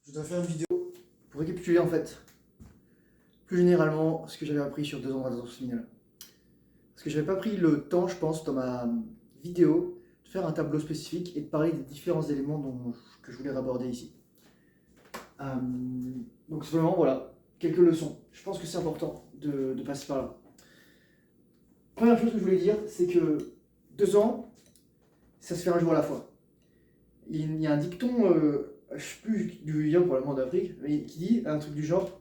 Je voudrais faire une vidéo pour récapituler en fait, plus généralement, ce que j'avais appris sur 2 ans d'administration séminale. Parce que j'avais pas pris le temps, je pense, dans ma vidéo, de faire un tableau spécifique et de parler des différents éléments que je voulais aborder ici. Euh, donc simplement, voilà, quelques leçons. Je pense que c'est important de passer par là. Première chose que je voulais dire, c'est que 2 ans, ça se fait un jour à la fois. Il y a un dicton, je sais plus d'où il vient probablement d'Afrique, mais qui dit un truc du genre: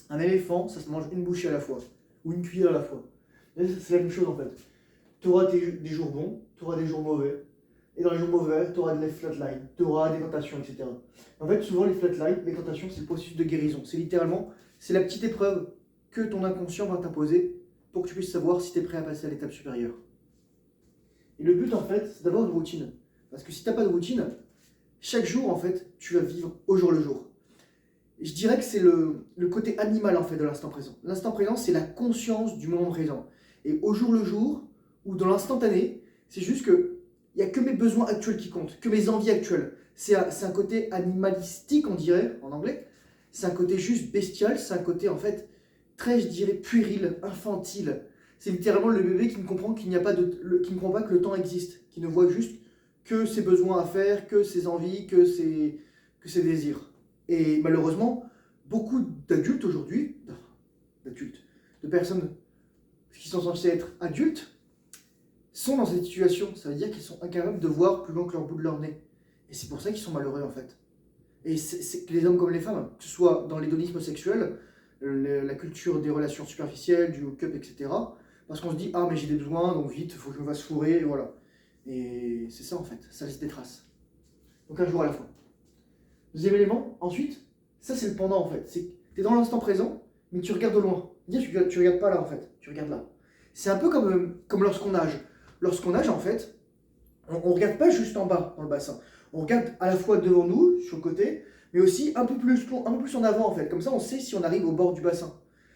un éléphant, ça se mange une bouchée à la fois, ou une cuillère à la fois. Et c'est la même chose en fait. Tu auras des jours bons, tu auras des jours mauvais, et dans les jours mauvais, tu auras des flatlines, tu auras des tentations, etc. En fait, souvent les flatlines, les tentations, c'est le processus de guérison. C'est littéralement, c'est la petite épreuve que ton inconscient va t'imposer pour que tu puisses savoir si tu es prêt à passer à l'étape supérieure. Et le but en fait, c'est d'avoir une routine. Parce que si tu n'as pas de routine, chaque jour en fait, tu vas vivre au jour le jour. Je dirais que c'est le côté animal en fait de l'instant présent. L'instant présent, c'est la conscience du moment présent. Et au jour le jour, ou dans l'instantané, c'est juste que il n'y a que mes besoins actuels qui comptent, que mes envies actuelles. C'est un côté animalistique, on dirait, en anglais. C'est un côté juste bestial, c'est un côté en fait très, je dirais, puéril, infantile. C'est littéralement le bébé qui ne comprend qu'il n'y a pas qui ne comprend pas que le temps existe, qui ne voit juste que ses besoins à faire, que ses envies, que ses désirs. Et malheureusement, beaucoup d'adultes aujourd'hui, de personnes qui sont censées être adultes, sont dans cette situation. Ça veut dire qu'ils sont incapables de voir plus loin que leur bout de leur nez. Et c'est pour ça qu'ils sont malheureux en fait. Et c'est que les hommes comme les femmes, que ce soit dans l'hédonisme sexuel, la culture des relations superficielles, du hook-up, etc. Parce qu'on se dit: ah mais j'ai des besoins, donc vite, il faut que je me fasse fourrer, et voilà. Et c'est ça en fait, ça laisse des traces. Donc un jour à la fois. Deuxième élément, ensuite, ça c'est le pendant en fait. C'est que tu es dans l'instant présent, mais tu regardes de loin. Tu regardes pas là en fait, tu regardes là. C'est un peu comme lorsqu'on nage. Lorsqu'on nage en fait, on ne regarde pas juste en bas dans le bassin. On regarde à la fois devant nous, sur le côté, mais aussi un peu plus en avant en fait. Comme ça on sait si on arrive au bord du bassin.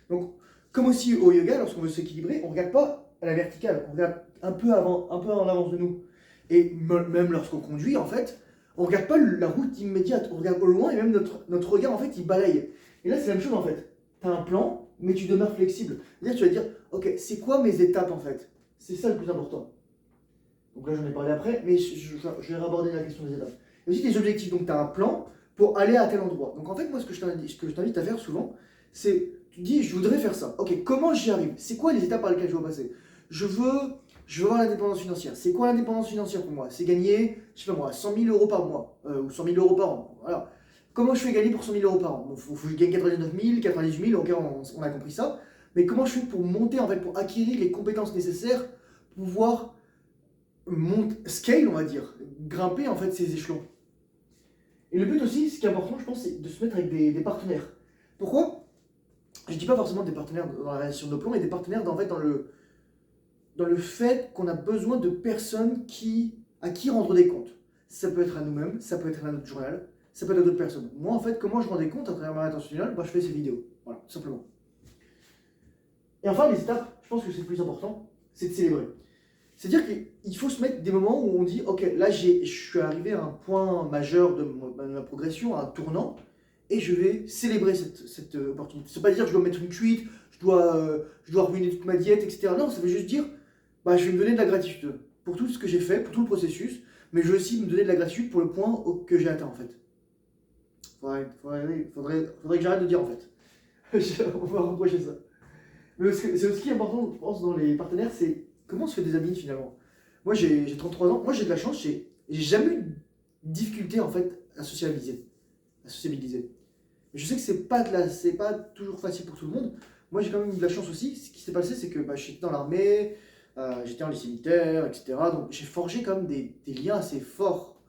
Donc, comme aussi au yoga, lorsqu'on veut s'équilibrer, on ne regarde pas à la verticale, on regarde un peu en avance de nous. Et même lorsqu'on conduit en fait, on ne regarde pas la route immédiate, on regarde au loin et même notre regard en fait il balaye. Et là c'est la même chose en fait. Tu as un plan, mais tu demeures flexible. C'est-à-dire tu vas dire: ok, c'est quoi mes étapes en fait? C'est ça le plus important. Donc là j'en ai parlé après, mais je vais raborder la question des étapes. Et aussi tes objectifs, donc tu as un plan pour aller à tel endroit. Donc en fait moi ce que je t'invite à faire souvent, c'est tu te dis: je voudrais faire ça. Ok, comment j'y arrive? C'est quoi les étapes par lesquelles je dois passer? Je veux avoir l'indépendance financière. C'est quoi l'indépendance financière pour moi? C'est gagner, je sais pas moi, 100 000 euros par mois, ou 100 000 euros par an. Voilà. Comment je fais gagner pour 100 000 euros par an? Bon, faut que je gagne 99 000, 98 000, ok, on a compris ça. Mais comment je fais pour monter, en fait, pour acquérir les compétences nécessaires pour pouvoir scale, on va dire, grimper en fait ces échelons? Et le but aussi, ce qui est important, je pense, c'est de se mettre avec des partenaires. Pourquoi? Je dis pas forcément des partenaires dans la réalisation de nos plans, mais des partenaires en fait, dans le fait qu'on a besoin de personnes à qui rendre des comptes. Ça peut être à nous-mêmes, ça peut être à notre journal, ça peut être à d'autres personnes. Moi, en fait, comment je rends des comptes à travers ma rétention finale? Je fais ces vidéos. Voilà, tout simplement. Et enfin, les étapes, je pense que c'est le plus important, c'est de célébrer. C'est-à-dire qu'il faut se mettre des moments où on dit: ok, là, je suis arrivé à un point majeur de ma progression, à un tournant, et je vais célébrer cette opportunité. Ça ne veut pas dire que je dois mettre une cuite, je dois ruiner toute ma diète, etc. Non, ça veut juste dire: je vais me donner de la gratitude pour tout ce que j'ai fait, pour tout le processus, mais je vais aussi me donner de la gratitude pour le point que j'ai atteint en fait. Faudrait que j'arrête de dire en fait. On va reprocher ça. Mais c'est aussi important, je pense, dans les partenaires, c'est comment on se fait des amis finalement. Moi j'ai 33 ans, moi j'ai de la chance, j'ai jamais eu de difficulté en fait à sociabiliser. Je sais que c'est pas toujours facile pour tout le monde. Moi j'ai quand même eu de la chance aussi. Ce qui s'est passé, c'est que j'étais dans l'armée, j'étais en lycée militaire, etc. Donc j'ai forgé quand même des liens assez forts.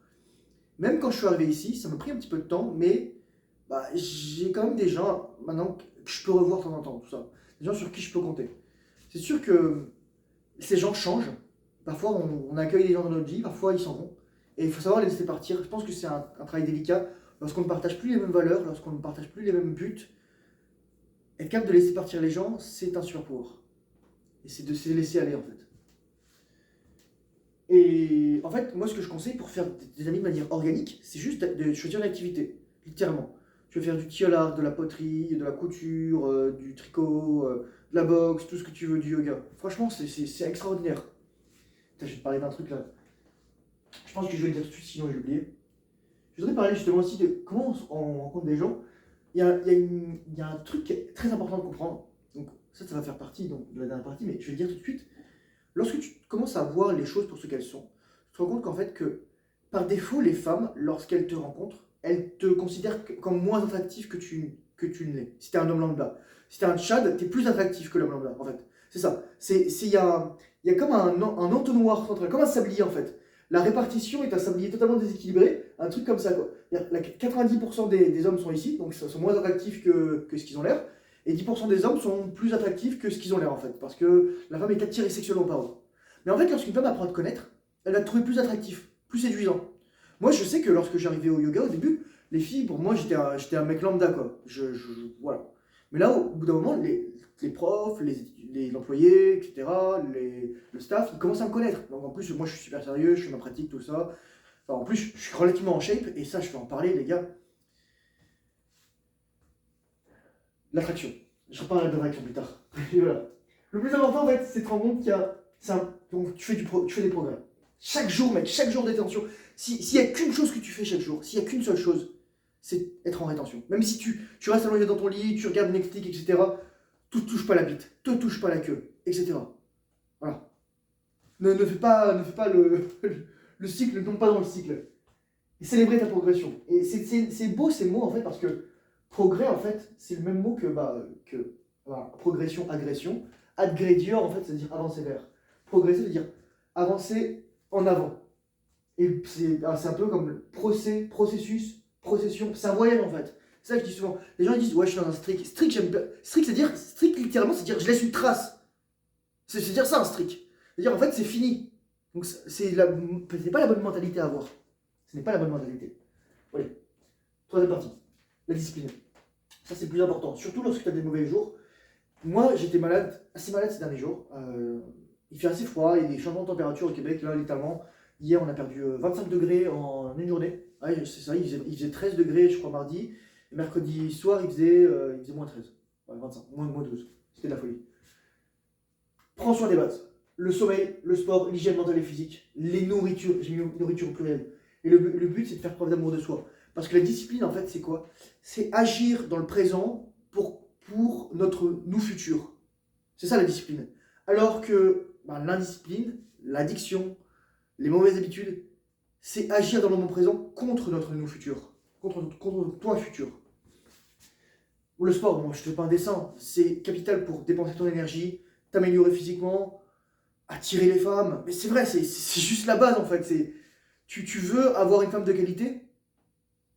Même quand je suis arrivé ici, ça m'a pris un petit peu de temps, mais j'ai quand même des gens maintenant que je peux revoir de temps en temps, tout ça. Des gens sur qui je peux compter. C'est sûr que ces gens changent. Parfois on accueille des gens dans notre vie, parfois ils s'en vont. Et il faut savoir les laisser partir. Je pense que c'est un travail délicat. Lorsqu'on ne partage plus les mêmes valeurs, lorsqu'on ne partage plus les mêmes buts, être capable de laisser partir les gens, c'est un super pouvoir. Et c'est de se laisser aller en fait. Et en fait, moi ce que je conseille pour faire des amis de manière organique, c'est juste de choisir une activité, littéralement. tu veux faire du tir à l'arc, de la poterie, de la couture, du tricot, de la boxe, tout ce que tu veux du yoga. Franchement, c'est extraordinaire. Putain, je vais te parler d'un truc là. Je pense que je vais le dire tout de suite, sinon j'ai oublié. Je voudrais parler justement aussi de comment on rencontre des gens. Il y a un truc qui est très important de comprendre. Donc ça va faire partie donc, de la dernière partie, mais je vais le dire tout de suite. Lorsque tu commences à voir les choses pour ce qu'elles sont, tu te rends compte qu'en fait que par défaut, les femmes, lorsqu'elles te rencontrent, elles te considèrent comme moins attractif que tu ne l'es. Si t'es un homme lambda. Si t'es un Tchad, t'es plus attractif que l'homme lambda, en fait. C'est ça. Il y a comme un entonnoir central, comme un sablier, en fait. La répartition est un sablier totalement déséquilibré, un truc comme ça, quoi. 90% des hommes sont ici, donc ils sont moins attractifs que ce qu'ils ont l'air, et 10% des hommes sont plus attractifs que ce qu'ils ont l'air, en fait, parce que la femme est attirée sexuellement par eux. Mais en fait, lorsqu'une femme apprend à te connaître, elle va te trouver plus attractif, plus séduisant. Moi, je sais que lorsque j'arrivais au yoga, au début, les filles, pour moi, j'étais un mec lambda, quoi. Voilà. Mais là, au bout d'un moment, les profs, les employés, etc., le staff, ils commencent à me connaître. Donc en plus, moi, je suis super sérieux, je fais ma pratique, tout ça. Enfin, en plus, je suis relativement en shape, et ça, je vais en parler, les gars. L'attraction. Je reparlerai de l'attraction plus tard. Et voilà. Le plus important, en fait, c'est de te rendre compte qu'il y a... Donc, tu fais des progrès. Chaque jour, mec, chaque jour d'attention. S'il n'y a qu'une chose que tu fais chaque jour, s'il n'y a qu'une seule chose, c'est être en rétention. Même si tu restes allongé dans ton lit, tu regardes Netflix, etc., ne touche pas la bite, te touche pas la queue, etc. Voilà. Ne fais pas le cycle, ne tombe pas dans le cycle. Et célébrer ta progression. Et c'est beau ces mots, en fait, parce que progrès, en fait, c'est le même mot que voilà, progression, agression. Adgredior, en fait, c'est-à-dire avancer vers. Progresser, c'est-à-dire avancer en avant. Et c'est un peu comme le processus, procession. C'est un voyage en fait. C'est ça que je dis souvent. Les gens ils disent ouais, je suis dans un strict. Strict, j'aime pas. Strict littéralement, c'est dire je laisse une trace. C'est dire ça un strict. C'est-à-dire en fait, c'est fini. Donc c'est pas la bonne mentalité à avoir. Ce n'est pas la bonne mentalité. Oui. Troisième partie. La discipline. Ça, c'est le plus important. Surtout lorsque tu as des mauvais jours. Moi, j'étais malade, assez malade ces derniers jours. Il fait assez froid, il y a des changements de température au Québec, là, littéralement. Hier, on a perdu 25 degrés en une journée. Ouais, c'est ça, il faisait 13 degrés, je crois, mardi. Et mercredi soir, il faisait moins 13. Ouais, 25, moins 12. C'était de la folie. Prends soin des bases. Le sommeil, le sport, l'hygiène mentale et physique, les nourritures, j'ai mis nourriture au pluriel. Et le but, c'est de faire preuve d'amour de soi. Parce que la discipline, en fait, c'est quoi? C'est agir dans le présent pour notre nous futur. C'est ça la discipline. Alors que l'indiscipline, l'addiction, les mauvaises habitudes, c'est agir dans le moment présent contre notre nous futur, contre toi futur. Ou le sport, moi je te fais pas un dessin, c'est capital pour dépenser ton énergie, t'améliorer physiquement, attirer les femmes. Mais c'est vrai, c'est juste la base en fait. Tu veux avoir une femme de qualité,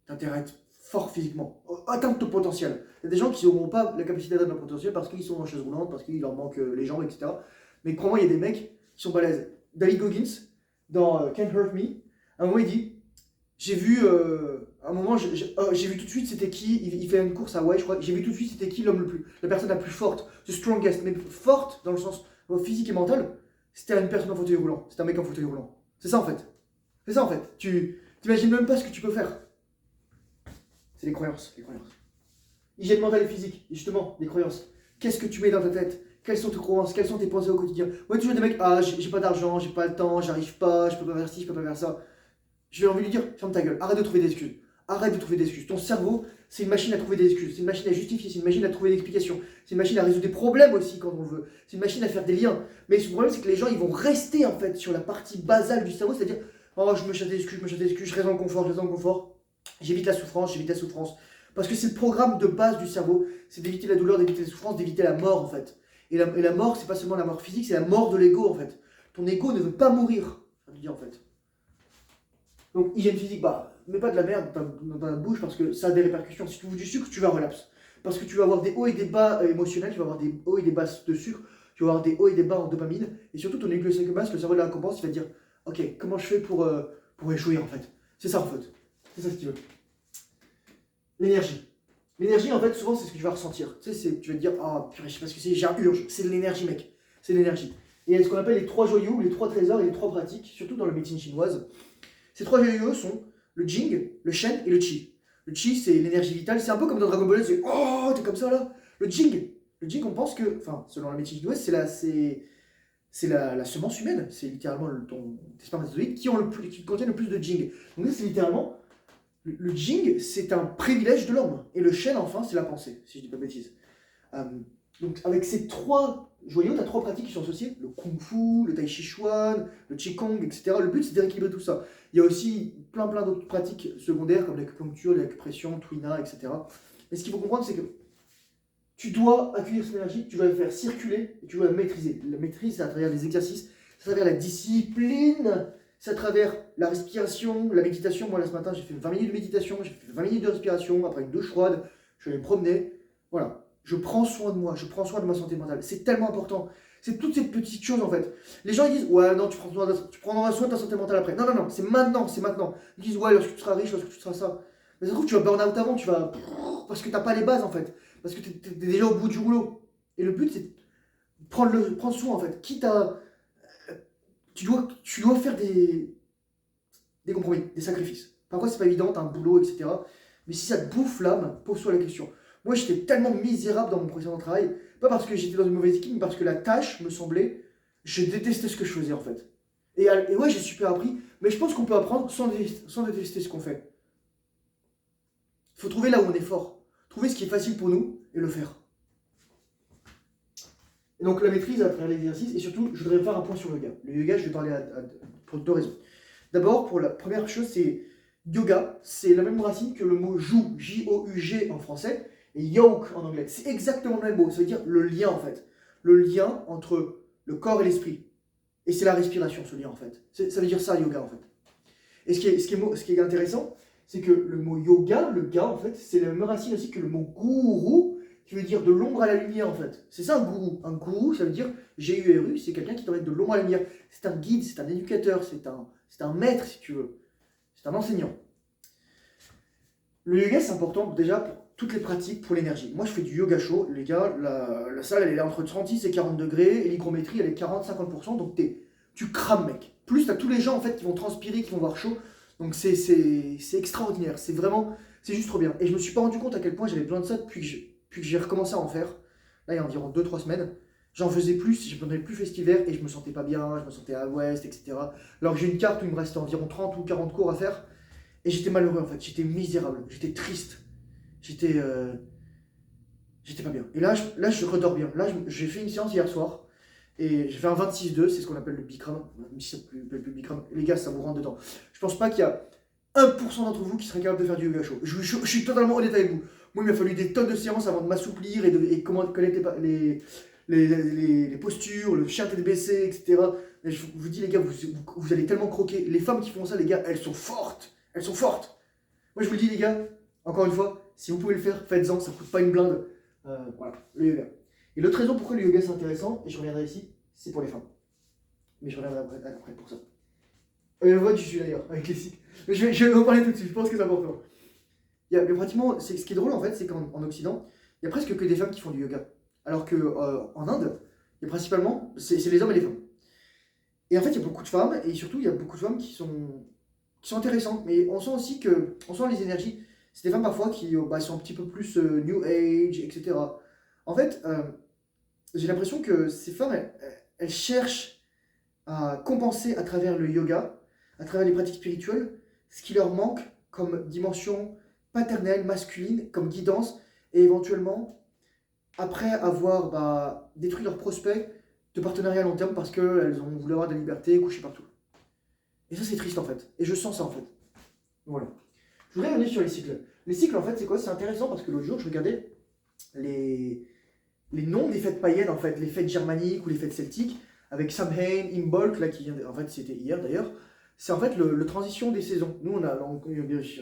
t'as intérêt à être fort physiquement, atteindre ton potentiel. Il y a des gens qui n'auront pas la capacité d'atteindre leur potentiel parce qu'ils sont en chaise roulante, parce qu'il leur manque les jambes, etc. Mais crois-moi, il y a des mecs qui sont balèzes. David Goggins, dans Can't Hurt Me, à un moment il dit, j'ai vu, à un moment, j'ai vu tout de suite c'était qui, il fait une course à Hawaï, je crois, j'ai vu tout de suite c'était qui la personne la plus forte, the strongest, mais forte dans le sens physique et mental, c'était une personne en fauteuil roulant, c'était un mec en fauteuil roulant. C'est ça en fait. C'est ça en fait. Tu t'imagines même pas ce que tu peux faire. C'est les croyances, les croyances. Hygiène mentale et physique, justement, les croyances. Qu'est-ce que tu mets dans ta tête? Quelles sont tes croyances? Quelles sont tes pensées au quotidien? Ouais, toujours des mecs, j'ai pas d'argent, j'ai pas le temps, j'arrive pas, je peux pas faire ci, je peux pas faire ça. J'ai envie de lui dire, ferme ta gueule, arrête de trouver des excuses. Arrête de trouver des excuses. Ton cerveau, c'est une machine à trouver des excuses, c'est une machine à justifier, c'est une machine à trouver des explications, c'est une machine à résoudre des problèmes aussi quand on le veut, c'est une machine à faire des liens. Mais le problème, c'est que les gens, ils vont rester en fait sur la partie basale du cerveau, c'est-à-dire, oh, je me chasse des excuses, je reste dans le confort, j'évite la souffrance. Parce que c'est le programme de base du cerveau, c'est d'éviter la douleur, d'éviter la souffrance, d'éviter la mort en fait. Et la mort, c'est pas seulement la mort physique, c'est la mort de l'ego en fait. Ton ego ne veut pas mourir, ça veut dire en fait. Donc, hygiène physique, mets pas de la merde dans ta bouche parce que ça a des répercussions. Si tu bouges du sucre, tu vas relapse. Parce que tu vas avoir des hauts et des bas émotionnels, tu vas avoir des hauts et des bas de sucre, tu vas avoir des hauts et des bas en dopamine. Et surtout, ton glycémique basse, le cerveau de la récompense, il va te dire, ok, comment je fais pour échouer en fait. C'est ça en fait. C'est ça ce qu'il veut. L'énergie. L'énergie, en fait, souvent, c'est ce que tu vas ressentir. Tu sais, tu vas te dire, purée, je sais pas ce que c'est, j'ai un urge. C'est de l'énergie, mec. C'est de l'énergie. Et il y a ce qu'on appelle les 3 joyaux, les 3 trésors et les 3 pratiques, surtout dans la médecine chinoise. Ces 3 joyaux sont le Jing, le Shen et le Qi. Le chi, c'est l'énergie vitale. C'est un peu comme dans Dragon Ball, c'est oh, t'es comme ça là. Le jing, on pense que, enfin, selon la médecine chinoise, c'est la semence humaine. C'est littéralement ton tes spermatozoïdes qui contiennent le plus de jing. Donc là, c'est littéralement le jing, c'est un privilège de l'homme. Et le shen, enfin, c'est la pensée, si je dis pas de bêtises. Euh, donc avec ces trois joyaux, tu as trois pratiques qui sont associées, le kung fu, le tai chi chuan, le qigong, etc. Le but c'est de rééquilibrer tout ça. Il y a aussi plein d'autres pratiques secondaires comme l'acupuncture, l'acupression, twina, etc. Mais ce qu'il faut comprendre c'est que tu dois accueillir cette énergie, tu dois la faire circuler et tu dois la maîtriser. La maîtrise c'est à travers les exercices, c'est à travers la discipline, c'est à travers la respiration, la méditation. Moi là ce matin j'ai fait 20 minutes de méditation, j'ai fait 20 minutes de respiration, après une douche froide, je suis allé me promener. Voilà. Je prends soin de moi, je prends soin de ma santé mentale. C'est tellement important. C'est toutes ces petites choses en fait. Les gens ils disent ouais non tu prendras soin de ta santé mentale après. Non non non, c'est maintenant, c'est maintenant. Ils disent ouais lorsque tu seras riche, lorsque tu seras ça. Mais ça se trouve tu vas burn out avant, tu vas parce que t'as pas les bases en fait, parce que t'es déjà au bout du rouleau. Et le but c'est de prendre soin en fait. Quitte à tu dois faire des compromis, des sacrifices. Parfois c'est pas évident, t'as un boulot etc. Mais si ça te bouffe l'âme, pose-toi la question. Moi, j'étais tellement misérable dans mon précédent travail, pas parce que j'étais dans une mauvaise équipe, mais parce que la tâche me semblait. Je détestais ce que je faisais en fait. Et ouais, j'ai super appris, mais je pense qu'on peut apprendre sans détester ce qu'on fait. Il faut trouver là où on est fort, trouver ce qui est facile pour nous et le faire. Et donc, la maîtrise à travers l'exercice, et surtout, je voudrais faire un point sur le yoga. Le yoga, je vais parler pour deux raisons. D'abord, pour la première chose, c'est yoga, c'est la même racine que le mot joug, J-O-U-G en français, et yoke en anglais. C'est exactement le même mot, ça veut dire le lien en fait. Le lien entre le corps et l'esprit. Et c'est la respiration, ce lien en fait. Ça veut dire ça, yoga en fait. Et ce qui est intéressant, c'est que le mot yoga, le ga en fait, c'est la même racine aussi que le mot gourou, qui veut dire de l'ombre à la lumière en fait. C'est ça un gourou. Un gourou, ça veut dire G-U-R-U, c'est quelqu'un qui t'emmène de l'ombre à la lumière. C'est un guide, c'est un éducateur, c'est un maître si tu veux. C'est un enseignant. Le yoga, c'est important déjà pour toutes les pratiques pour l'énergie. Moi, je fais du yoga chaud. Les gars, la salle, elle est entre 36 et 40 degrés. Et l'hygrométrie, elle est 40-50%. Donc, tu crames, mec. Plus, tu as tous les gens en fait qui vont transpirer, qui vont voir chaud. Donc, c'est extraordinaire. C'est vraiment, c'est juste trop bien. Et je me suis pas rendu compte à quel point j'avais besoin de ça depuis que j'ai recommencé à en faire. Là, il y a environ 2-3 semaines. J'en faisais plus, je prenais plus festivaire et je me sentais pas bien, je me sentais à l'ouest, etc. Alors que j'ai une carte où il me restait environ 30 ou 40 cours à faire. Et j'étais malheureux en fait, j'étais misérable, j'étais triste, j'étais j'étais pas bien. Et là, je redors bien. Là, j'ai fait une séance hier soir et j'ai fait un 26-2, c'est ce qu'on appelle le Bikram. Même si ça ne s'appelle plus Bikram, les gars, ça vous rentre dedans. Je pense pas qu'il y a 1% d'entre vous qui serait capable de faire du yoga chaud. Je suis totalement honnête avec vous. Moi, il m'a fallu des tonnes de séances avant de m'assouplir et comment connaître les postures, le chien tête baissée, etc. Mais je vous dis, les gars, vous allez tellement croquer. Les femmes qui font ça, les gars, elles sont fortes. Elles sont fortes. Moi, je vous le dis, les gars, encore une fois, si vous pouvez le faire, faites-en, ça coûte pas une blinde. Voilà, le yoga. Et l'autre raison pourquoi le yoga c'est intéressant, et je reviendrai ici, c'est pour les femmes. Mais je reviendrai après pour ça. Je vois tu suis d'ailleurs, avec les cycles. Mais je vais en parler tout de suite, je pense que c'est important. Mais pratiquement, ce qui est drôle en fait, c'est qu'en Occident, il y a presque que des femmes qui font du yoga. Alors qu'en Inde, il y a principalement, c'est les hommes et les femmes. Et en fait, il y a beaucoup de femmes, et surtout, il y a beaucoup de femmes qui sont intéressantes. Mais on sent aussi on sent les énergies. C'est des femmes parfois qui sont un petit peu plus New Age, etc. En fait, j'ai l'impression que ces femmes, elles cherchent à compenser à travers le yoga, à travers les pratiques spirituelles, ce qui leur manque comme dimension paternelle, masculine, comme guidance, et éventuellement, après avoir détruit leurs prospects de partenariat à long terme parce qu'elles ont voulu avoir de la liberté, coucher partout. Et ça, c'est triste en fait. Et je sens ça en fait. Voilà. Je voudrais revenir sur les cycles. Les cycles, en fait, c'est quoi? C'est intéressant parce que l'autre jour, je regardais les noms des fêtes païennes, en fait, les fêtes germaniques ou les fêtes celtiques, avec Samhain, Imbolc, là, qui vient en fait, c'était hier d'ailleurs. C'est en fait le transition des saisons. Nous, on a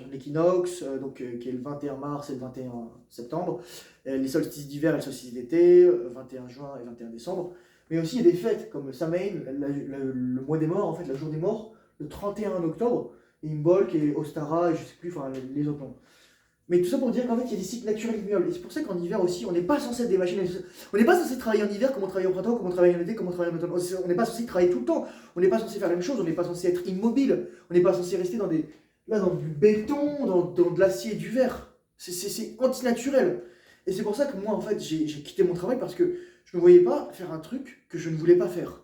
l'équinoxe, qui est le 21 mars et le 21 septembre, les solstices d'hiver et le solstice d'été, 21 juin et 21 décembre. Mais aussi, il y a des fêtes comme Samhain, le mois des morts, en fait, la jour des morts, le 31 octobre, et Imbolc et Ostara, et je sais plus, enfin les autres noms. Mais tout ça pour dire qu'en fait, il y a des cycles naturels immuables. Et c'est pour ça qu'en hiver aussi, on n'est pas censé être des machines. On n'est pas censé travailler en hiver comme on travaille au printemps, comme on travaille en été, comme on travaille en automne. On n'est pas censé travailler tout le temps. On n'est pas censé faire la même chose. On n'est pas censé être immobile. On n'est pas censé rester dans des là, dans du béton, dans de l'acier et du verre. C'est antinaturel. Et c'est pour ça que moi, en fait, j'ai quitté mon travail parce que je ne me voyais pas faire un truc que je ne voulais pas faire.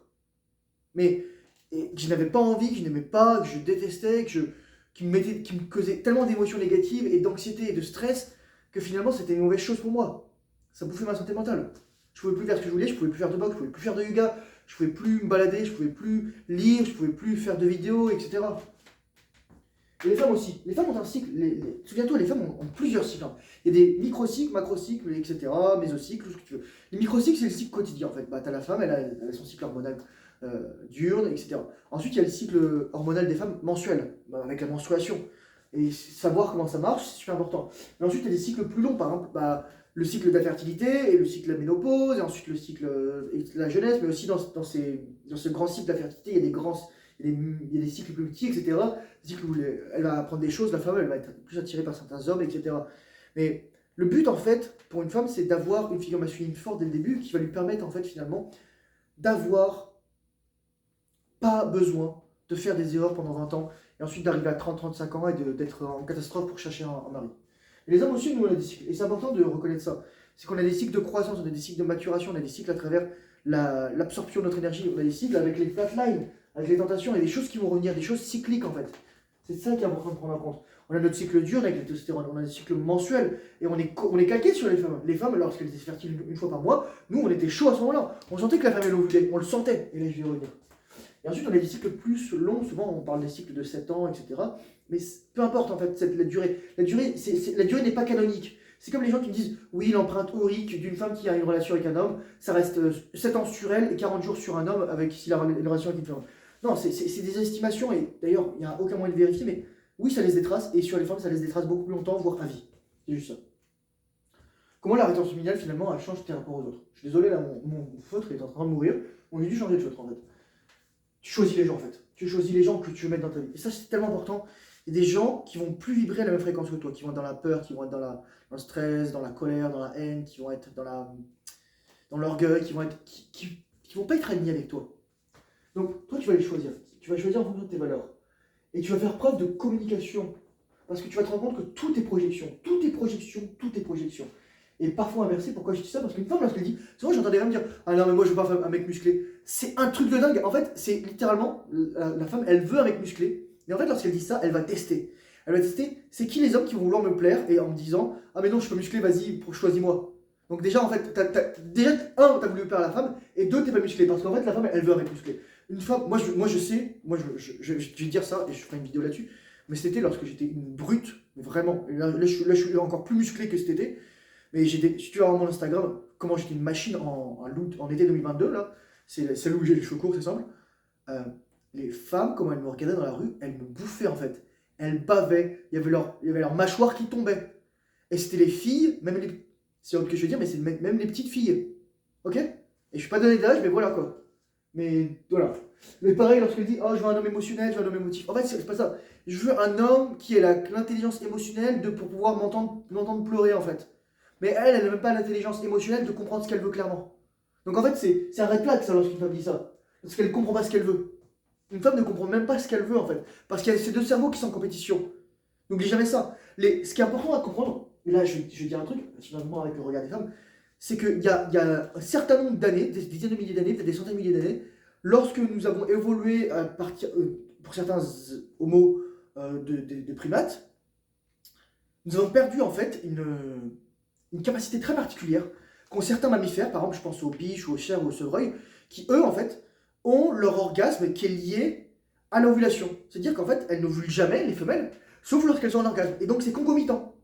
Mais que je n'avais pas envie, que je n'aimais pas, que je détestais, qui me causait tellement d'émotions négatives et d'anxiété et de stress que finalement c'était une mauvaise chose pour moi. Ça bouffait ma santé mentale. Je pouvais plus faire ce que je voulais, je pouvais plus faire de boxe, je pouvais plus faire de yoga, je pouvais plus me balader, je pouvais plus lire, je pouvais plus faire de vidéos, etc. Et les femmes aussi. Les femmes ont un cycle. Souviens-toi, les femmes ont plusieurs cycles, hein. Il y a des microcycles, macrocycles, etc., mésocycles, tout ce que tu veux. Les microcycles, c'est le cycle quotidien en fait. Bah, tu as la femme, elle a son cycle hormonal diurne, etc. Ensuite, il y a le cycle hormonal des femmes mensuel, bah, avec la menstruation. Et savoir comment ça marche, c'est super important. Mais ensuite, il y a des cycles plus longs, par exemple, bah, le cycle de la fertilité et le cycle de la ménopause, et ensuite le cycle de la jeunesse, mais aussi dans ce grand cycle de la fertilité, il y a des cycles plus petits, etc. Des cycles où elle va apprendre des choses, la femme, elle va être plus attirée par certains hommes, etc. Mais le but, en fait, pour une femme, c'est d'avoir une figure masculine forte dès le début, qui va lui permettre, en fait, finalement, d'avoir pas besoin de faire des erreurs pendant 20 ans, et ensuite d'arriver à 30-35 ans et d'être en catastrophe pour chercher un mari. Et les hommes aussi, nous, on a des cycles. Et c'est important de reconnaître ça. C'est qu'on a des cycles de croissance, on a des cycles de maturation, on a des cycles à travers l'absorption de notre énergie, on a des cycles avec les flatlines, avec les tentations, et des choses qui vont revenir, des choses cycliques en fait. C'est ça qui est important de prendre en compte. On a notre cycle diurne avec le testostérone, on a un cycle mensuel, et on est calqué sur les femmes. Les femmes, lorsqu'elles étaient fertiles une fois par mois, nous, on était chaud à ce moment-là. On sentait que la femme, elle ovulait, on le sentait. Et là, je vais revenir. Et ensuite, on a des cycles plus longs, souvent on parle des cycles de 7 ans, etc. Mais peu importe en fait la durée. La durée n'est pas canonique. C'est comme les gens qui me disent, oui, l'empreinte aurique d'une femme qui a une relation avec un homme, ça reste 7 ans sur elle et 40 jours sur un homme s'il a une relation avec une femme. Non, c'est des estimations, et d'ailleurs, il n'y a aucun moyen de vérifier, mais oui, ça laisse des traces, et sur les femmes, ça laisse des traces beaucoup plus longtemps, voire à vie. C'est juste ça. Comment la rétention familiale, finalement, elle change tes rapports aux autres? Je suis désolé, là, mon feutre est en train de mourir. On a dû changer de feutre, en fait. Tu choisis les gens en fait. Tu choisis les gens que tu veux mettre dans ta vie. Et ça, c'est tellement important. Il y a des gens qui vont plus vibrer à la même fréquence que toi, qui vont être dans la peur, qui vont être dans le stress, dans la colère, dans la haine, qui vont être dans l'orgueil, qui vont pas être alignés avec toi. Donc, toi, tu vas les choisir. Tu vas choisir en fonction de tes valeurs. Et tu vas faire preuve de communication. Parce que tu vas te rendre compte que tout est projection. Tout est projection, tout est projection. Et parfois inversé, pourquoi je dis ça? Parce qu'une femme, lorsqu'elle dit, c'est vrai, j'entendais même dire, ah non, mais moi je veux pas un mec musclé. C'est un truc de dingue. En fait, c'est littéralement, la femme, elle veut un mec musclé. Mais en fait, lorsqu'elle dit ça, elle va tester. Elle va tester, c'est qui les hommes qui vont vouloir me plaire, et en me disant, ah mais non, je suis pas musclé, vas-y, choisis-moi. Donc déjà, en fait, déjà, un, t'as voulu plaire à la femme, et deux, t'es pas musclé. Parce qu'en fait, la femme, elle veut un mec musclé. Une femme, moi je sais, je vais dire ça, et je ferai une vidéo là-dessus, mais cet été, lorsque j'étais une brute, mais vraiment, là, je suis encore plus musclé que cet été. Mais si tu vas voir mon Instagram, comment j'étais une machine en été 2022, là, c'est celle où j'ai les cheveux courts, c'est simple. Euh, les femmes, comment elles me regardaient dans la rue, elles me bouffaient en fait. Elles bavaient, il y avait leur mâchoire qui tombait. Et c'était les filles, c'est autre que je veux dire, mais c'est même les petites filles. Ok? Et je suis pas donné d'âge, mais voilà quoi. Mais voilà. Mais pareil, lorsqu'elle dit, oh, je veux un homme émotionnel, je veux un homme émotif. En fait, c'est pas ça. Je veux un homme qui ait l'intelligence émotionnelle pour pouvoir m'entendre pleurer en fait. Mais elle n'a même pas l'intelligence émotionnelle de comprendre ce qu'elle veut clairement. Donc en fait, c'est un red flag ça lorsqu'une femme dit ça. Parce qu'elle ne comprend pas ce qu'elle veut. Une femme ne comprend même pas ce qu'elle veut en fait. Parce qu'il y a ces deux cerveaux qui sont en compétition. N'oublie jamais ça. Ce qui est important à comprendre, et là je vais dire un truc, finalement avec le regard des femmes, c'est qu'il y a un certain nombre d'années, des dizaines de milliers d'années, peut-être des centaines de milliers d'années, lorsque nous avons évolué à partir, pour certains homos de primates, nous avons perdu en fait une capacité très particulière qu'ont certains mammifères, par exemple je pense aux biches ou aux chèvres ou aux chevreuils, qui eux en fait ont leur orgasme qui est lié à l'ovulation. C'est-à-dire qu'en fait elles n'ovulent jamais, les femelles, sauf lorsqu'elles ont un orgasme. Et donc c'est concomitant.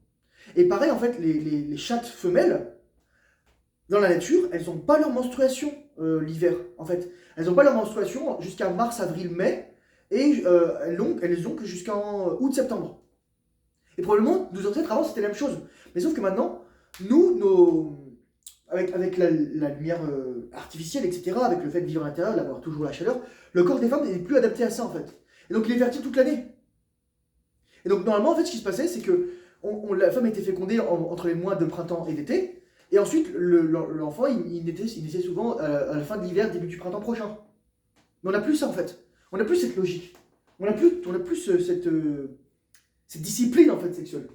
Et pareil en fait, les chattes femelles, dans la nature, elles n'ont pas leur menstruation l'hiver en fait. Elles n'ont pas leur menstruation jusqu'à mars, avril, mai, et elles ont que jusqu'en août-septembre. Et probablement, nos ancêtres avant c'était la même chose. Mais sauf que maintenant, nous, avec la lumière artificielle, etc., avec le fait de vivre à l'intérieur, d'avoir toujours la chaleur, le corps des femmes n'est plus adapté à ça en fait. Et donc il est fertile toute l'année. Et donc normalement, en fait, ce qui se passait, c'est que la femme était fécondée entre les mois de printemps et d'été, et ensuite l'enfant, il naissait souvent à la fin de l'hiver, début du printemps prochain. Mais on n'a plus ça en fait. On n'a plus cette logique. On n'a plus cette cette discipline en fait sexuelle.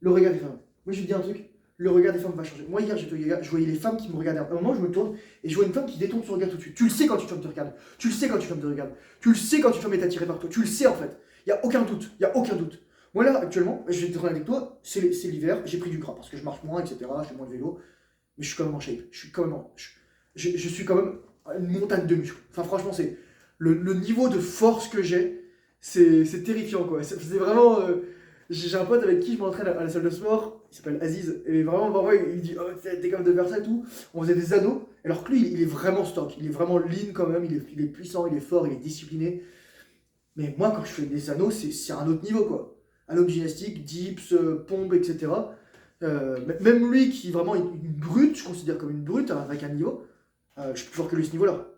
Le regard des femmes. Moi je vais te dire un truc, le regard des femmes va changer. Moi hier j'étais au yoga, je voyais les femmes qui me regardaient. À un moment je me tourne et je vois une femme qui détourne son regard tout de suite. Tu le sais quand une femme te regarde. Tu le sais quand une femme te regarde. Tu le sais quand une femme est attirée par toi. Tu le sais en fait. Il n'y a aucun doute. Il n'y a aucun doute. Moi là actuellement, je vais te dire avec toi, c'est l'hiver, j'ai pris du gras parce que je marche moins, etc. Je fais moins de vélo. Mais je suis quand même en shape. Je suis quand même je suis quand même une montagne de muscles. Enfin franchement c'est le niveau de force que j'ai, c'est terrifiant quoi. C'est vraiment... j'ai un pote avec qui je m'entraîne à la salle de sport, il s'appelle Aziz, et vraiment, parfois, il me dit oh, t'es capable de faire ça et tout. On faisait des anneaux, alors que lui, il est vraiment stock, il est vraiment lean quand même, il est puissant, il est fort, il est discipliné. Mais moi, quand je fais des anneaux, c'est un autre niveau quoi. Anneaux de gymnastique, dips, pompes, etc. Même lui qui est vraiment une brute, je considère comme une brute avec un niveau, je suis plus fort que lui à ce niveau-là.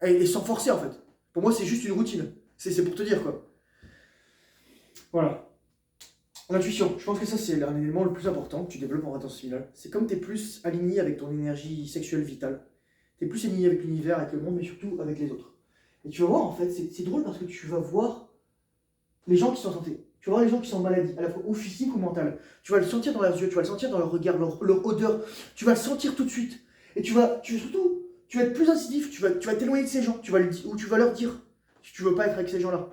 Et sans forcer en fait. Pour moi, c'est juste une routine. C'est pour te dire quoi. Voilà. L'intuition, je pense que ça c'est un élément le plus important que tu développes en rétention finale. C'est comme tu es plus aligné avec ton énergie sexuelle vitale, tu es plus aligné avec l'univers, avec le monde, mais surtout avec les autres. Et tu vas voir en fait, c'est drôle parce que tu vas voir les gens qui sont en santé, tu vas voir les gens qui sont en maladie, à la fois ou physique ou mentale. Tu vas le sentir dans leurs yeux, tu vas le sentir dans leur regard, leur odeur, tu vas le sentir tout de suite. Et surtout, tu vas être plus incisif, tu vas t'éloigner de ces gens, ou tu vas leur dire si tu veux pas être avec ces gens-là.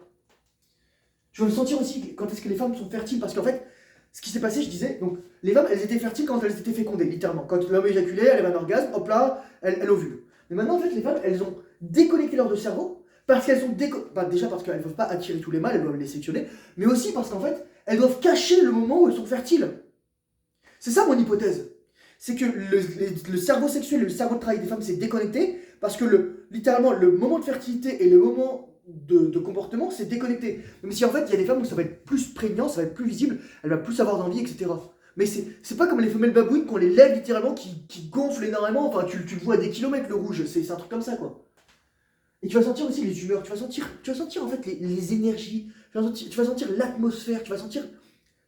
Tu vas le sentir aussi quand est-ce que les femmes sont fertiles, parce qu'en fait, ce qui s'est passé, je disais, donc les femmes, elles étaient fertiles quand elles étaient fécondées, littéralement. Quand l'homme éjaculait, elle avait un orgasme, hop là, elle ovule. Mais maintenant, en fait, les femmes, elles ont déconnecté leur cerveau, parce qu'elles ont déjà parce qu'elles ne peuvent pas attirer tous les mâles, elles doivent les sélectionner, mais aussi parce qu'en fait, elles doivent cacher le moment où elles sont fertiles. C'est ça mon hypothèse. C'est que le cerveau sexuel et le cerveau de travail des femmes s'est déconnecté, parce que littéralement, le moment de fertilité et le moment de comportement, c'est déconnecté. Même si en fait, il y a des femmes où ça va être plus prégnant, ça va être plus visible, elle va plus avoir d'envie, etc. Mais c'est pas comme les femelles babouines qu'on les lève littéralement, qui gonflent énormément. Enfin, tu le vois à des kilomètres le rouge, c'est un truc comme ça quoi. Et tu vas sentir aussi les humeurs, tu vas sentir en fait les énergies, tu vas sentir l'atmosphère, tu vas sentir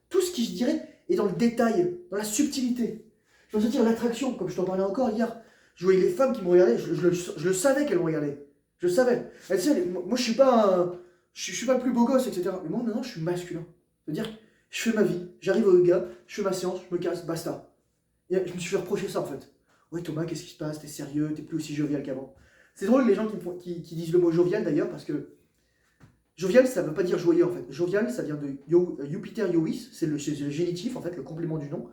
tout ce qui, je dirais, est dans le détail, dans la subtilité. Tu vas sentir l'attraction, comme je t'en parlais encore hier. Je voyais les femmes qui me regardaient, je le savais qu'elles me regardaient. Je savais. Elle, tu sais, moi, je suis pas le plus beau gosse, etc. Mais moi, maintenant, je suis masculin. C'est-à-dire, je fais ma vie, j'arrive au yoga, je fais ma séance, je me casse, basta. Et je me suis fait reprocher ça, en fait. Ouais, Thomas, qu'est-ce qui se passe? T'es sérieux? T'es plus aussi jovial qu'avant. C'est drôle, les gens qui disent le mot jovial, d'ailleurs, parce que jovial, ça veut pas dire joyeux, en fait. Jovial, ça vient de Jupiter Jovis, c'est le génitif, en fait, le complément du nom,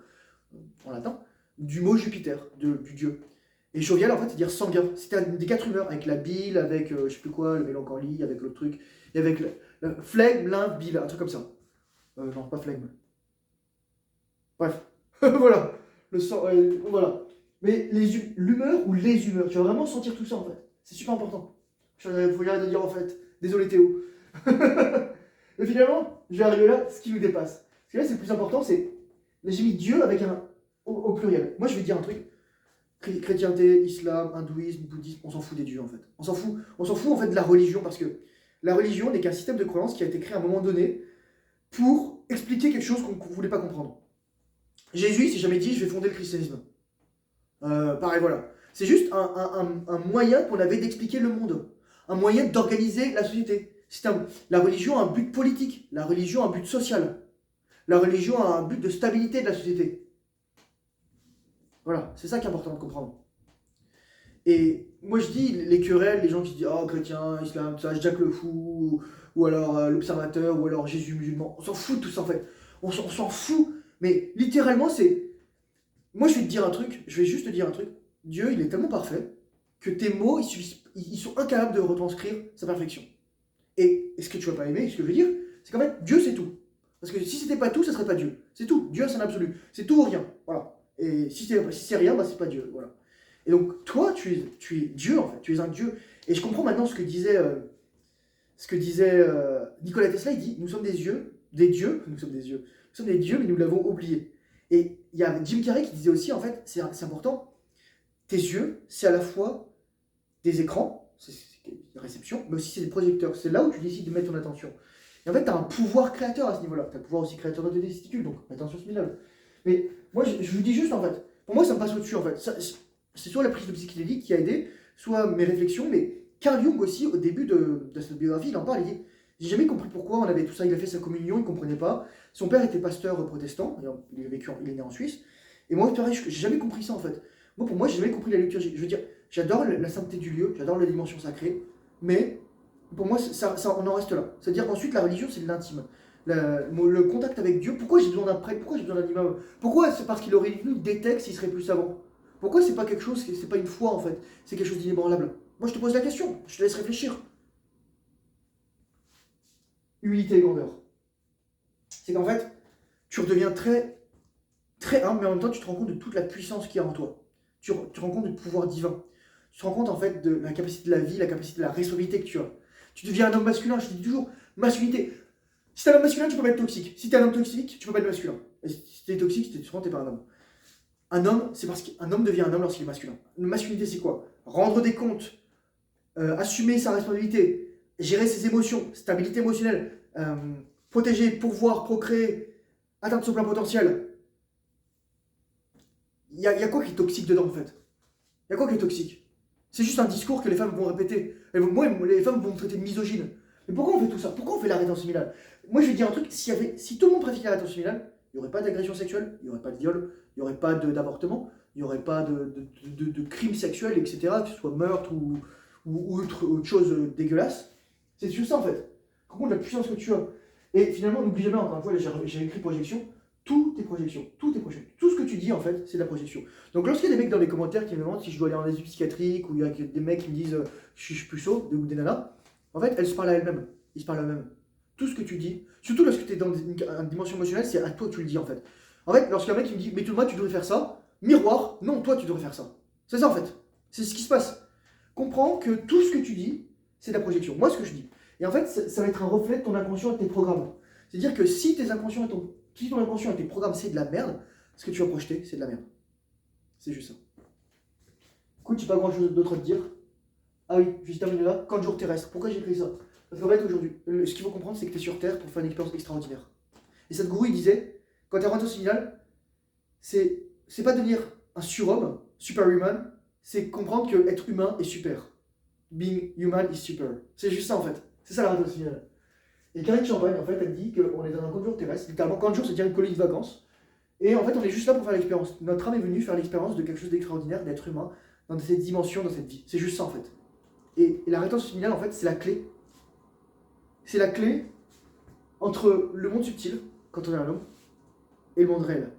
en latin, du mot Jupiter, du dieu. Et jovial, en fait, c'est dire sanguin. C'était des 4 humeurs, avec la bile, avec je sais plus quoi, le mélancolie, avec l'autre truc, et avec le flegme, lymphe, bile, un truc comme ça. Non, pas flegme. Bref, voilà. Le sang, voilà. Mais l'humeur ou les humeurs, tu vas vraiment sentir tout ça en fait. C'est super important. Il faut y arrêter de dire en fait. Désolé Théo. Mais finalement, je vais arriver là, ce qui nous dépasse. Ce qui là, c'est le plus important, c'est. J'ai mis Dieu avec un. Au pluriel. Moi, je vais te dire un truc. Chrétienté, islam, hindouisme, bouddhisme, on s'en fout des dieux en fait. On s'en fout en fait de la religion parce que la religion n'est qu'un système de croyance qui a été créé à un moment donné pour expliquer quelque chose qu'on ne voulait pas comprendre. Jésus, il s'est jamais dit je vais fonder le christianisme. Pareil, voilà. C'est juste un moyen qu'on avait d'expliquer le monde, un moyen d'organiser la société. La religion a un but politique, la religion a un but social, la religion a un but de stabilité de la société. Voilà, c'est ça qui est important de comprendre. Et moi je dis, les querelles, les gens qui disent oh chrétien, islam, tout ça, Jacques le Fou, ou alors l'Observateur, ou alors Jésus musulman, on s'en fout de tout ça en fait. On s'en fout, mais littéralement c'est. Moi je vais te dire un truc, je vais juste te dire un truc. Dieu il est tellement parfait que tes mots ils sont incapables de retranscrire sa perfection. Et ce que tu vas pas aimer, ce que je veux dire, c'est qu'en fait Dieu c'est tout. Parce que si c'était pas tout, ça serait pas Dieu. C'est tout. Dieu c'est un absolu. C'est tout ou rien. Voilà. Et si c'est rien, bah c'est pas Dieu. Voilà. Et donc, toi, tu es Dieu, en fait. Tu es un Dieu. Et je comprends maintenant ce que disait Nikola Tesla. Il dit, nous sommes des dieux, nous sommes des dieux, mais nous l'avons oublié. Et il y a Jim Carrey qui disait aussi, en fait, c'est important, tes yeux, c'est à la fois des écrans, c'est des réceptions, mais aussi c'est des projecteurs. C'est là où tu décides de mettre ton attention. Et en fait, tu as un pouvoir créateur à ce niveau-là. Tu as un pouvoir aussi créateur de tes testicules, donc attention spinale. Mais moi, je vous dis juste, en fait, pour moi, ça me passe au-dessus, en fait. C'est soit la prise de psychédélique qui a aidé, soit mes réflexions, mais Carl Jung aussi, au début de cette biographie, il en parle, il dit J'ai jamais compris pourquoi on avait tout ça. Il a fait sa communion, il comprenait pas. Son père était pasteur protestant, il est né en Suisse. Et moi, pareil, j'ai jamais compris ça en fait. Moi, pour moi, j'ai jamais compris la liturgie. Je veux dire, j'adore la sainteté du lieu, j'adore la dimension sacrée, mais pour moi, on en reste là. C'est-à-dire qu'ensuite, la religion, c'est de l'intime. Le contact avec Dieu, pourquoi j'ai besoin d'un prêtre? Pourquoi j'ai besoin d'un imam? Pourquoi c'est parce qu'il aurait lu des textes, il serait plus savant? Pourquoi c'est pas quelque chose, c'est pas une foi en fait, c'est quelque chose d'inébranlable? Moi, je te pose la question, je te laisse réfléchir. Humilité et grandeur. C'est qu'en fait, tu redeviens très, très humble, mais en même temps, tu te rends compte de toute la puissance qu'il y a en toi. Tu te rends compte du pouvoir divin. Tu te rends compte en fait de la capacité de la vie, la capacité de la responsabilité que tu as. Tu deviens un homme masculin, je te dis toujours, masculinité. Si t'es un homme masculin, tu peux pas être toxique. Si t'es un homme toxique, tu peux pas être masculin. Et si t'es toxique, souvent t'es pas un homme. Un homme, c'est parce qu'un homme devient un homme lorsqu'il est masculin. Une masculinité, c'est quoi? Rendre des comptes, assumer sa responsabilité, gérer ses émotions, stabilité émotionnelle, protéger, pourvoir, procréer, atteindre son plein potentiel. Il y a quoi qui est toxique dedans en fait? Il y a quoi qui est toxique? C'est juste un discours que les femmes vont répéter. Moi, les femmes vont me traiter de misogyne. Mais pourquoi on fait tout ça? Pourquoi on fait la rétention familiale? Moi, je vais dire un truc, si tout le monde pratiquait la rétention familiale, il n'y aurait pas d'agression sexuelle, il n'y aurait pas de viol, il n'y aurait pas d'avortement, il n'y aurait pas de crimes sexuels, etc., que ce soit meurtre ou autre chose dégueulasse. C'est juste ça en fait. Compte de la puissance que tu as. Et finalement, n'oublie jamais, encore une fois, j'ai écrit projection, tout est projection, tout est projection. Tout ce que tu dis en fait, c'est de la projection. Donc lorsqu'il y a des mecs dans les commentaires qui me demandent si je dois aller en asile psychiatrique, ou il y a des mecs qui me disent je suis puceau, ou des nanas, en fait, elles se parlent à elles-mêmes. Ils se parlent à eux-mêmes. Tout ce que tu dis, surtout lorsque tu es dans une dimension émotionnelle, c'est à toi que tu le dis en fait. En fait, lorsqu'un mec qui me dit mais toi tu devrais faire ça, miroir, non, toi tu devrais faire ça. C'est ça en fait. C'est ce qui se passe. Comprends que tout ce que tu dis, c'est de la projection. Moi, ce que je dis. Et en fait, ça va être un reflet de ton inconscient et de tes programmes. C'est-à-dire que si ton inconscient et tes programmes, c'est de la merde, ce que tu vas projeter, c'est de la merde. C'est juste ça. Écoute, j'ai pas grand-chose d'autre à te dire. Ah oui, je termine là. Camp de jour terrestre. Pourquoi j'ai écrit ça? Parce qu'en fait, aujourd'hui, ce qu'il faut comprendre, c'est que tu es sur Terre pour faire une expérience extraordinaire. Et Sadhguru, il disait, quand tu es en signal, c'est pas devenir un surhomme, superhuman, c'est comprendre que être humain est super. Being human is super. C'est juste ça en fait. C'est ça la radio signal. Et Karine Champagne, en fait, elle dit qu'on est dans un camp de jour terrestre. Littéralement, camp de jour, c'est-à-dire une colonie de vacances. Et en fait, on est juste là pour faire l'expérience. Notre âme est venue faire l'expérience de quelque chose d'extraordinaire, d'être humain, dans cette dimension, dans cette vie. C'est juste ça en fait. Et la rétention signale, en fait, c'est la clé. C'est la clé entre le monde subtil, quand on est un homme, et le monde réel.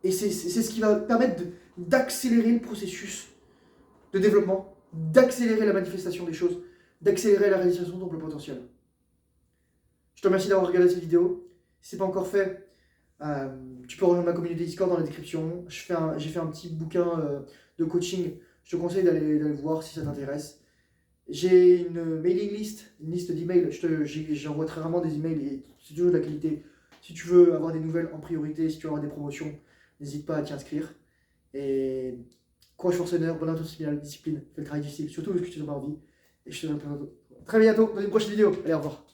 Et c'est ce qui va permettre d'accélérer le processus de développement, d'accélérer la manifestation des choses, d'accélérer la réalisation de ton plein potentiel. Je te remercie d'avoir regardé cette vidéo. Si ce n'est pas encore fait, tu peux rejoindre ma communauté Discord dans la description. J'ai fait un petit bouquin de coaching. Je te conseille d'aller voir si ça t'intéresse. J'ai une mailing list, une liste d'emails. J'envoie très rarement des emails et c'est toujours de la qualité. Si tu veux avoir des nouvelles en priorité, si tu veux avoir des promotions, n'hésite pas à t'y inscrire. Et courage forcenaire, bonne intention, discipline, fais le travail difficile, surtout ce que tu n'as pas envie. Et je te dis à très bientôt dans une prochaine vidéo. Allez, au revoir.